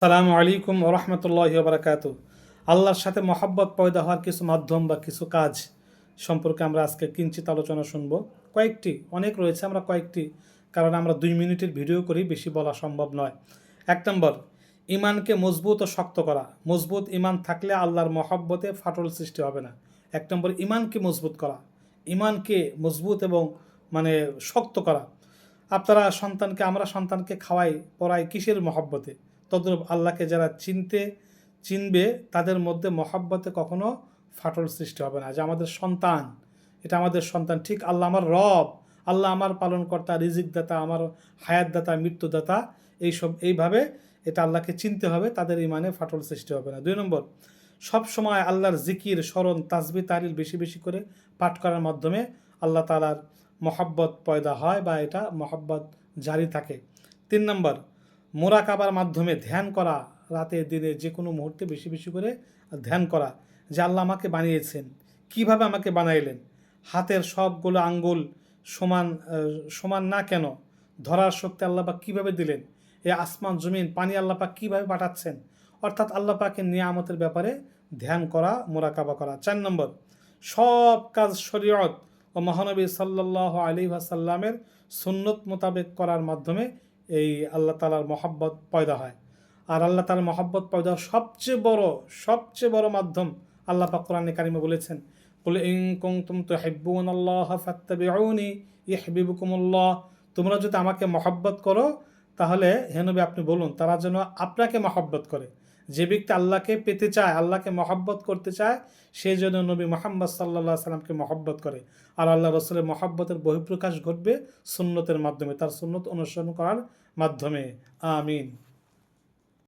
আসসালামু আলাইকুম ওয়া রাহমাতুল্লাহি ওয়া বারাকাতুহু। আল্লাহর সাথে মহব্বত পয়দা হওয়ার কিছু মাধ্যম বা কিছু কাজ সম্পর্কে আমরা আজকে কিঞ্চিত আলোচনা শুনব। কয়েকটি, অনেক রয়েছে, আমরা কয়েকটি, কারণ আমরা 2 মিনিটের ভিডিও করি, বেশি বলা সম্ভব নয়। 1 নম্বর, ঈমানকে মজবুত ও শক্ত করা। মজবুত ঈমান থাকলে আল্লাহর মহব্বতে ফাটল সৃষ্টি হবে না। 1 নম্বর, ঈমানকে মজবুত করা। ঈমানকে মজবুত এবং শক্ত করা। আমরা সন্তানকে খাওয়াই পড়াই কিসের মহব্বতে? তদ্রূপ আল্লাহকে যারা চিনবে তাদের মধ্যে মহব্বতে কখনো ফাটল সৃষ্টি হবে না। যে আমাদের সন্তান, এটা আমাদের সন্তান, ঠিক আল্লাহ আমার রব, আল্লাহ আমার পালনকর্তা, রিজিকদাতা, আমার হায়াতদাতা, মৃত্যুদাতা, এইভাবে এটা আল্লাহকে চিনতে হবে, তাদের ইমানে ফাটল সৃষ্টি হবে না। 2 নম্বর, সব সময় আল্লাহর জিকির, স্মরণ, তাসবিহ, তাহলিল বেশি বেশি করে পাঠ করার মাধ্যমে আল্লাহ তাআলার মহব্বত পয়দা হয় বা এটা মহব্বত জারি থাকে। 3 নম্বর, মোরাকাবার মাধ্যমে ধ্যান করা, রাতে দিনে যে কোনো মুহূর্তে বেশি বেশি করে ধ্যান করা, যে আল্লাহ আমাকে বানিয়েছেন, কিভাবে আমাকে বানাইলেন, হাতের সবগুলো আঙ্গুল সমান সমান না কেন, ধরার শক্তি আল্লাহ পাক কীভাবে দিলেন, এ আসমান জমিন পানি আল্লাহ পাক কীভাবে পাঠাচ্ছেন, অর্থাৎ আল্লাহ পাকের নিয়ামতের ব্যাপারে ধ্যান করা, মোরাকাবা করা। 4 নম্বর, সব কাজ শরীয়ত ও মহানবী সাল্লাল্লাহু আলাইহি ওয়াসাল্লামের সুন্নত মোতাবেক করার মাধ্যমে এই আল্লাহ তাআলার মহব্বত পয়দা হয়। আর আল্লাহ তাআলার মহব্বত পয়দার সবচেয়ে বড় মাধ্যম আল্লাহ পাক কোরআনে কারিমে বলেছেন, কুল ইন কুনতুম তুহিব্বুনাল্লাহ ফাত্তাবিউনি ইউহিব্বুকুমুল্লাহ। তোমরা যদি আমাকে মহব্বত করো তাহলে হে নবী আপনি বলুন তারা যেন আপনাকে মহব্বত করে। যে ব্যক্তি আল্লাহকে পেতে চায়, আল্লাহকে মহব্বত করতে চায়, সে যেন নবী মুহাম্মদ সাল্লাল্লাহু আলাইহি সাল্লামকে মহব্বত করে। আর আল্লাহ রাসূলের মহব্বতের বহিঃপ্রকাশ ঘটবে সুন্নতের মাধ্যমে, তার সুন্নত অনুসরণ করার মাধ্যমে। আমিন।